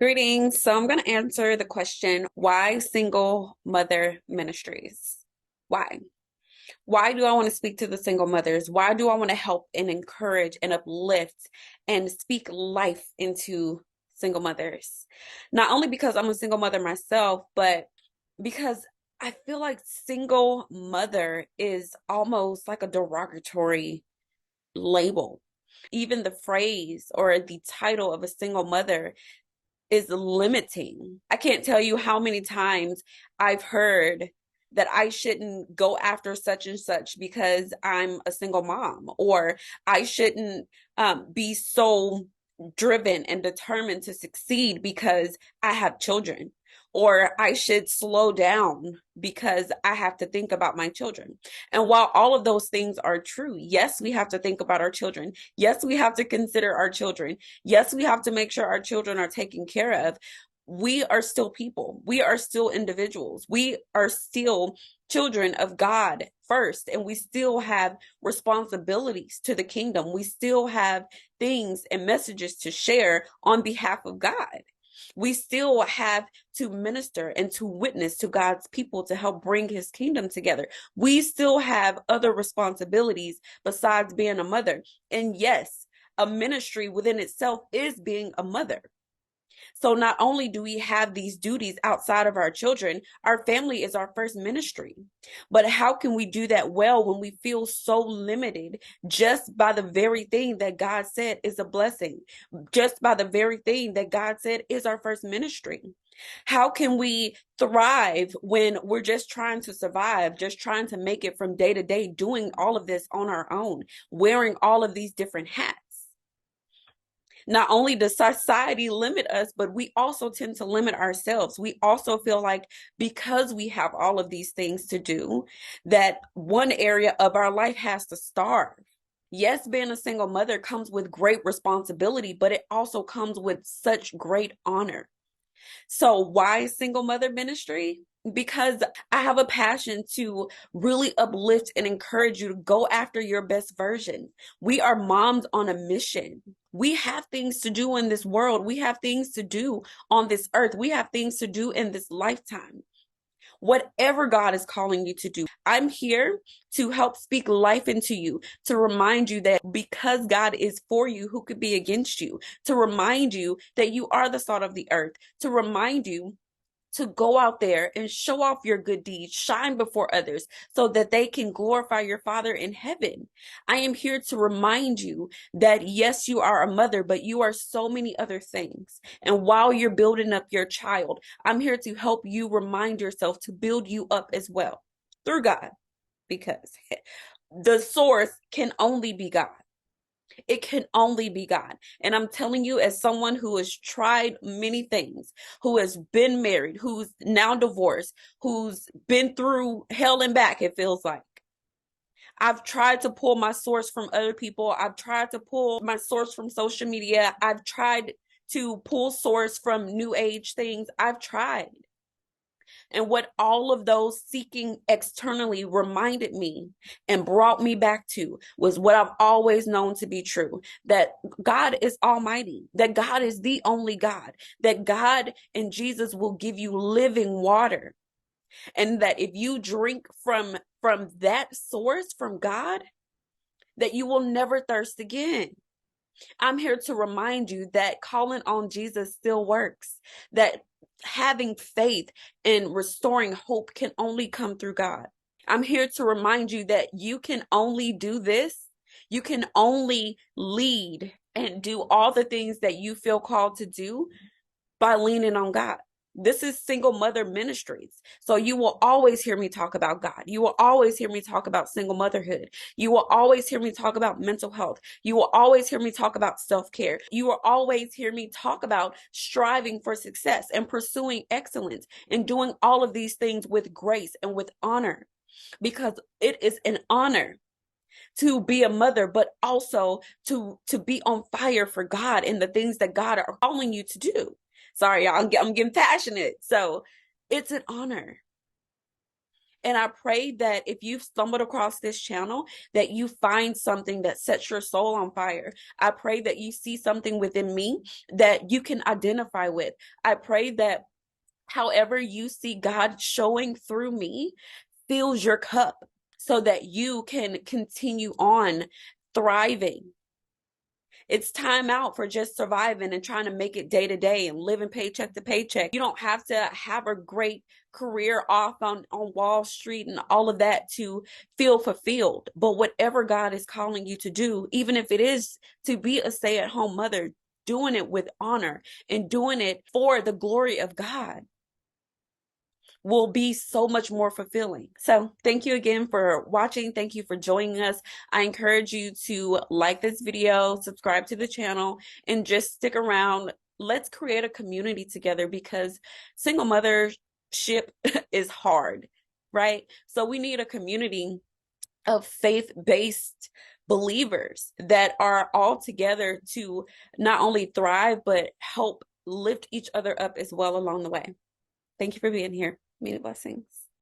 Greetings. So I'm going to answer the question, why single mother ministries? Why? Why do I want to speak to the single mothers? Why do I want to help and encourage and uplift and speak life into single mothers? Not only because I'm a single mother myself, but because I feel like single mother is almost like a derogatory label. Even the phrase or the title of a single mother is limiting. I can't tell you how many times I've heard that I shouldn't go after such and such because I'm a single mom, or I shouldn't be so driven and determined to succeed because I have children, or I should slow down because I have to think about my children. And while all of those things are true, yes, we have to think about our children. Yes, we have to consider our children. Yes, we have to make sure our children are taken care of. We are still people. We are still individuals. We are still children of God first, and we still have responsibilities to the kingdom. We still have things and messages to share on behalf of God. We still have to minister and to witness to God's people to help bring his kingdom together. We still have other responsibilities besides being a mother. And yes, a ministry within itself is being a mother. So not only do we have these duties outside of our children, our family is our first ministry. But how can we do that well when we feel so limited just by the very thing that God said is a blessing, just by the very thing that God said is our first ministry? How can we thrive when we're just trying to survive, just trying to make it from day to day, doing all of this on our own, wearing all of these different hats? Not only does society limit us, but we also tend to limit ourselves. We also feel like because we have all of these things to do, that one area of our life has to starve. Yes, being a single mother comes with great responsibility, but it also comes with such great honor. So why single mother ministry? Because I have a passion to really uplift and encourage you to go after your best version. We are moms on a mission. We have things to do in this world. We have things to do on this earth. We have things to do in this lifetime. Whatever God is calling you to do, I'm here to help speak life into you, to remind you that because God is for you, who could be against you? To remind you that you are the salt of the earth, to remind you to go out there and show off your good deeds, shine before others so that they can glorify your Father in heaven. I am here to remind you that yes, you are a mother, but you are so many other things. And while you're building up your child, I'm here to help you remind yourself to build you up as well through God, because the source can only be God. It can only be God. And I'm telling you, as someone who has tried many things, who has been married, who's now divorced, who's been through hell and back, it feels like. I've tried to pull my source from other people. I've tried to pull my source from social media. I've tried to pull source from new age things. I've tried. And what all of those seeking externally reminded me and brought me back to was what I've always known to be true, that God is almighty, that God is the only God, that God and Jesus will give you living water. And that if you drink from that source, from God, that you will never thirst again. I'm here to remind you that calling on Jesus still works, that having faith and restoring hope can only come through God. I'm here to remind you that you can only do this. You can only lead and do all the things that you feel called to do by leaning on God. This is single mother ministries. So you will always hear me talk about God. You will always hear me talk about single motherhood. You will always hear me talk about mental health. You will always hear me talk about self-care. You will always hear me talk about striving for success and pursuing excellence and doing all of these things with grace and with honor, because it is an honor to be a mother, but also to be on fire for God and the things that God are calling you to do. Sorry, y'all, I'm getting passionate. So it's an honor. And I pray that if you've stumbled across this channel, that you find something that sets your soul on fire. I pray that you see something within me that you can identify with. I pray that however you see God showing through me fills your cup so that you can continue on thriving. It's time out for just surviving and trying to make it day to day and living paycheck to paycheck. You don't have to have a great career off on Wall Street and all of that to feel fulfilled. But whatever God is calling you to do, even if it is to be a stay-at-home mother, doing it with honor and doing it for the glory of God will be so much more fulfilling. So thank you again for watching. Thank you for joining us. I encourage you to like this video, subscribe to the channel, and just stick around. Let's create a community together, because single mothership is hard, right? So we need a community of faith-based believers that are all together to not only thrive, but help lift each other up as well along the way. Thank you for being here. Many blessings.